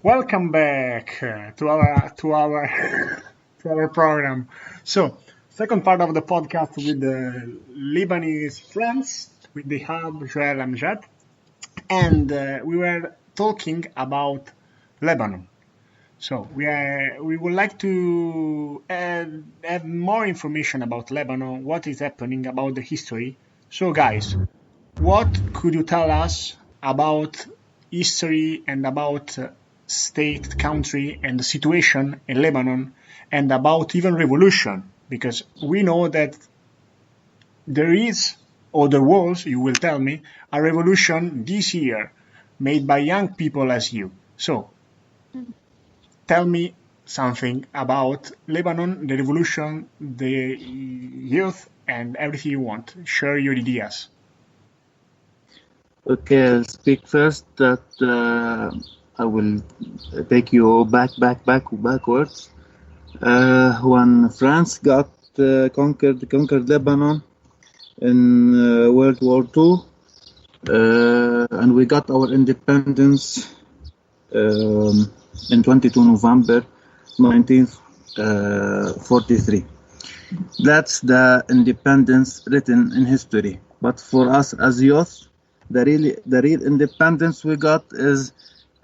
Welcome back to our program. So, second part of the podcast with the Lebanese friends, with the hub Joel Amjad, and we were talking about Lebanon. So we would like to have more information about Lebanon, what is happening, about the history. So, guys, what could you tell us about history and about state, country, and the situation in Lebanon, and about even revolution? Because we know that there is, or there was, you will tell me, a revolution this year made by young people as you. So, tell me something about Lebanon, the revolution, the youth, and everything you want. Share your ideas. Okay, I'll speak first that I will take you backwards. When France got conquered Lebanon in World War II, and we got our independence in 22 November 1943. That's the independence written in history. But for us as youth, the real independence we got is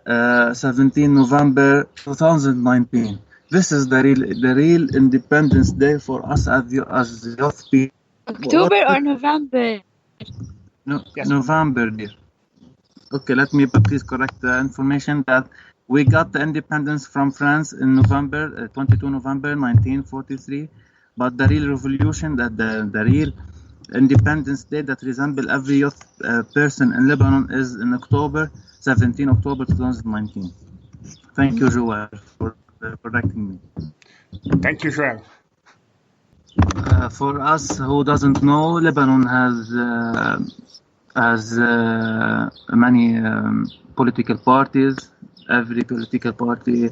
17 November 2019. This is the real Independence Day for us as youth people. October or November? No, yes. November, dear. Okay, let me please correct the information that we got the independence from France in November, 22 November 1943. But the real revolution, that the real Independence Day that resemble every youth person in Lebanon is in October, 17 October 2019. Thank you, Joel, for correcting me. Thank you, Joel. For us who doesn't know, Lebanon has many political parties. Every political party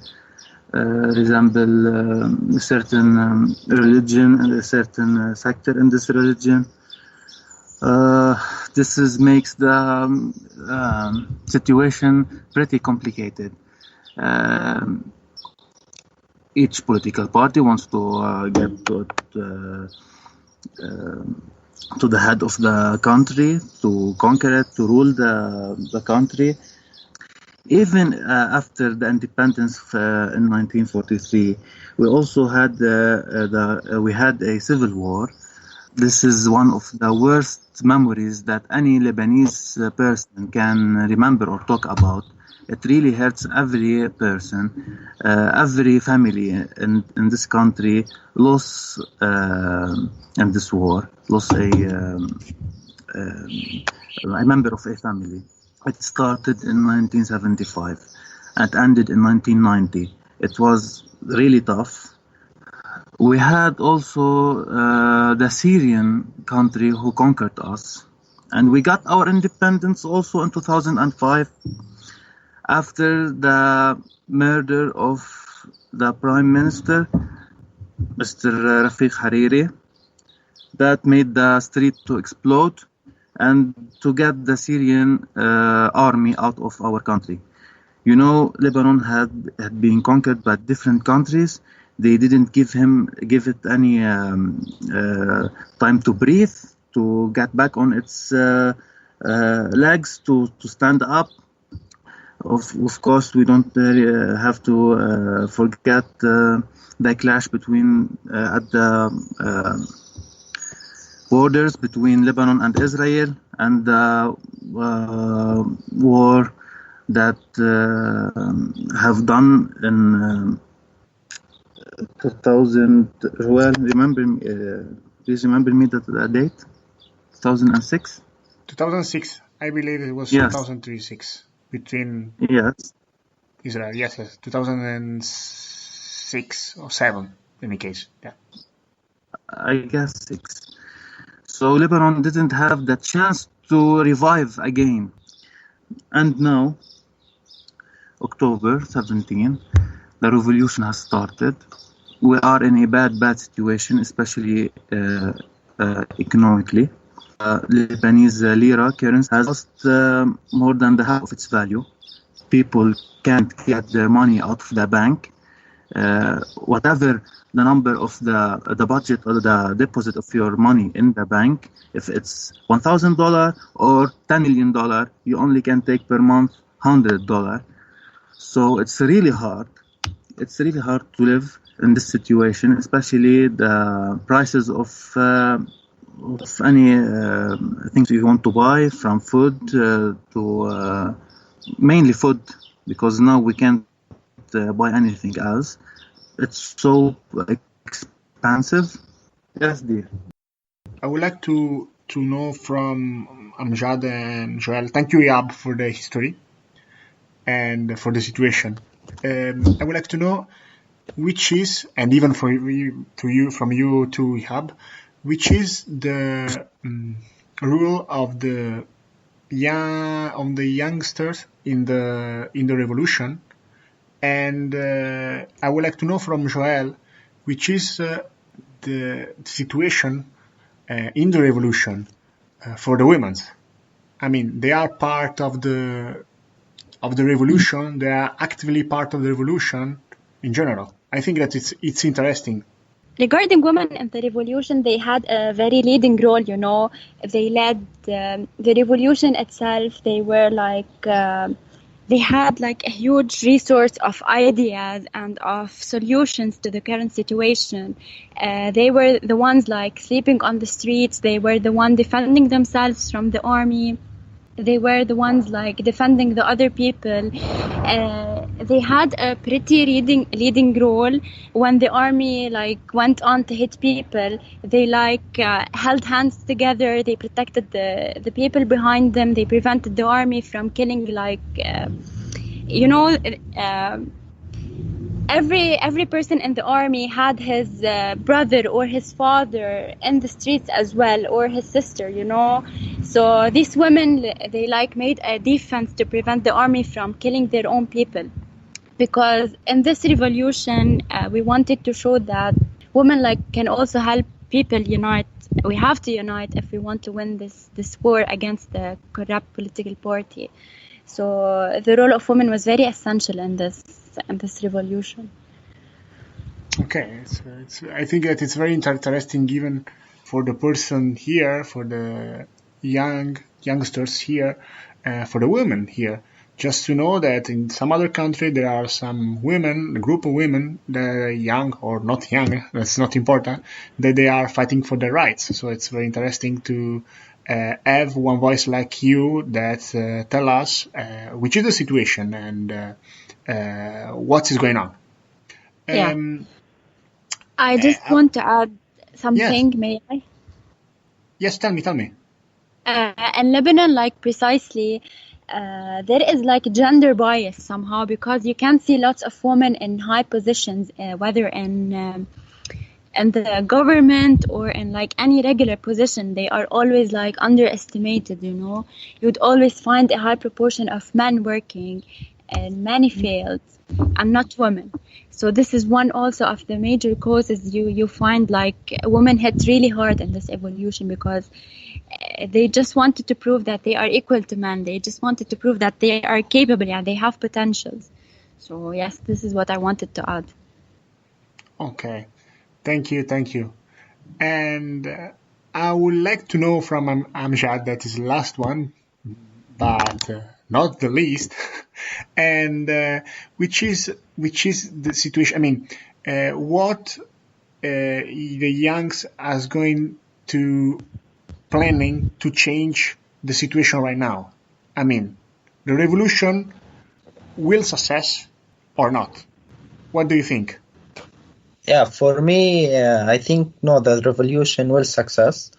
resemble a certain religion and a certain sector in this religion. This makes the situation pretty complicated. Each political party wants to get to the head of the country, to conquer it, to rule the country. Even after the independence in 1943, we also had we had a civil war. This is one of the worst memories that any Lebanese person can remember or talk about. It really hurts every person, every family in this country lost in this war, lost a member of a family. It started in 1975 and ended in 1990. It was really tough. We had also the Syrian country who conquered us, and we got our independence also in 2005 after the murder of the Prime Minister, Mr. Rafiq Hariri, that made the street to explode and to get the Syrian army out of our country. You know, Lebanon had been conquered by different countries. They didn't give it any time to breathe, to get back on its legs, to stand up. Of course, we don't have to forget the clash between at the borders between Lebanon and Israel, and the war that have done in 2000. Well, please remember me that date. 2006. 2006. I believe it was yes. 2006 between Israel. Yes, 2006 or 7 in any case. Yeah. I guess 6. So Lebanon didn't have the chance to revive again. And now, October 17, the revolution has started. We are in a bad situation, especially economically. Lebanese lira currency has lost more than the half of its value. people can't get their money out of the bank. Whatever the number of the budget or the deposit of your money in the bank, if it's $1,000 or $10 million, you only can take per month $100. So it's really hard. It's really hard to live in this situation, especially the prices of any things you want to buy, from food to mainly food, because now we can't buy anything else. It's so expensive. Yes, dear. I would like to know from Amjad and Joel. Thank you, Yab, for the history and for the situation. I would like to know which is, and even from you to Yab, which is the rule of the youngsters in the revolution. And I would like to know from Joel, which is the situation in the revolution for the women. I mean, they are part of the revolution. They are actively part of the revolution in general. I think that it's interesting. Regarding women in the revolution, they had a very leading role, you know. They led the revolution itself. They were like... They had like a huge resource of ideas and of solutions to the current situation. They were the ones like sleeping on the streets. They were the one defending themselves from the army. They were the ones like defending the other people. They had a pretty leading role when the army like went on to hit people. They like held hands together. They protected the people behind them. They prevented the army from killing like every person in the army had his brother or his father in the streets as well, or his sister, you know. So these women, they like made a defense to prevent the army from killing their own people. Because in this revolution, we wanted to show that women like can also help people unite. We have to unite if we want to win this war against the corrupt political party. So the role of women was very essential in this revolution. Okay, I think that it's very interesting, even for the person here, for the youngsters here, for the women here, just to know that in some other country there are some women, a group of women that are young or not young, that's not important, that they are fighting for their rights. So it's very interesting to have one voice like you that tell us which is the situation and what is going on. Yeah. I just want to add something, yes. May I? Yes, tell me. In Lebanon, like precisely, there is like gender bias somehow, because you can see lots of women in high positions, whether in the government or in like any regular position. They are always like underestimated, you know. You'd always find a high proportion of men working in many fields and not women. So this is one also of the major causes you find like women hit really hard in this evolution, because they just wanted to prove that they are equal to men. They just wanted to prove that they are capable and they have potentials. So yes, this is what I wanted to add. Okay, thank you. And I would like to know from Amjad, that is the last one, but not the least, and which is the situation. I mean, what the youngs are going to planning to change the situation right now. I mean, the revolution will success or not? What do you think? Yeah, for me, I think no, the revolution will success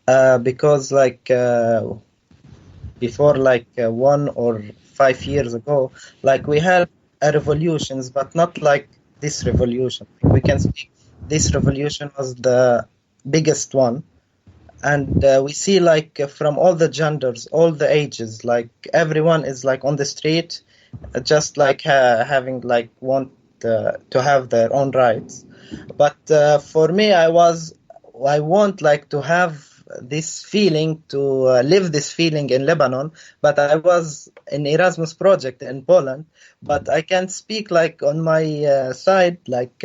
because like before, like 1 or 5 years ago, like we had revolutions, but not like this revolution. We can speak this revolution was the biggest one, and we see like from all the genders, all the ages, like everyone is like on the street, just like having like want to have their own rights. But for me, I want like to have this feeling to live this feeling in Lebanon, but I was in Erasmus project in Poland. But I can speak like on my side, like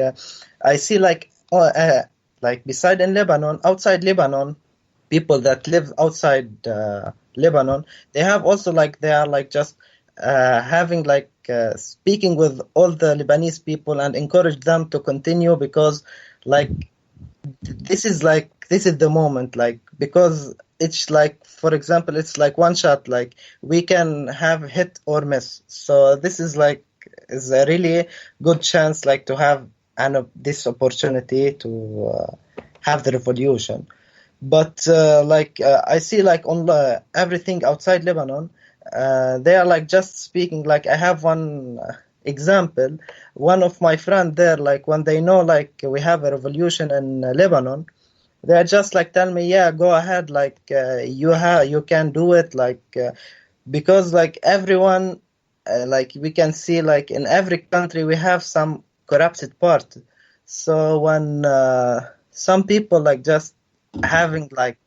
I see like beside in Lebanon, outside Lebanon, people that live outside Lebanon, they have also like they are like just having like speaking with all the Lebanese people and encourage them to continue, because like this is the moment, like because it's like, for example, it's like one shot, like we can have hit or miss. So this is a really good chance like to have this opportunity to have the revolution. But I see like on everything outside Lebanon, they are like just speaking. Like I have one example. One of my friend there, like when they know like we have a revolution in Lebanon, they are just like tell me, yeah, go ahead, like you can do it, like because like everyone, like we can see like in every country we have some corrupted part. So when some people like just having like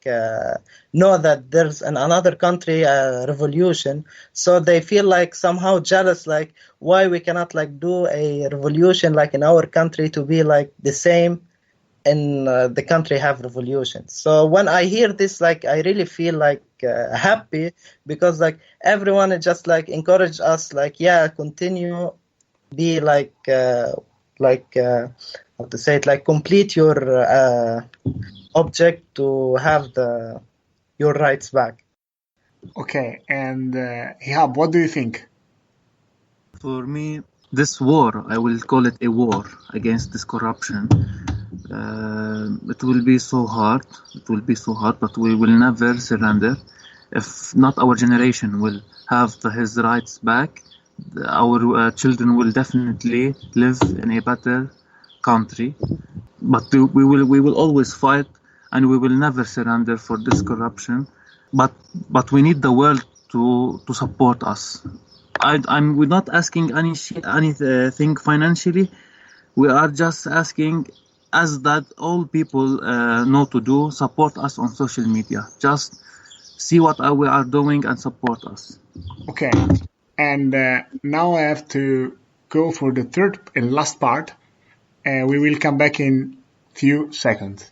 know that there's another country revolution, so they feel like somehow jealous, like why we cannot like do a revolution like in our country to be like the same in the country have revolution. So when I hear this, like I really feel like happy, because like everyone is just like encourage us, like yeah, continue, be how to say it, like complete your object to have your rights back. Okay, and Ihab, what do you think? For me, this war, I will call it a war against this corruption. It will be so hard. It will be so hard, but we will never surrender. If not, our generation will have his rights back. Our children will definitely live in a better country. But we will always fight, and we will never surrender for this corruption. But we need the world to support us. We're not asking anything financially. We are just asking, as that all people know to do, support us on social media. Just see what we are doing and support us. Okay, and now I have to go for the third and last part. We will come back in few seconds.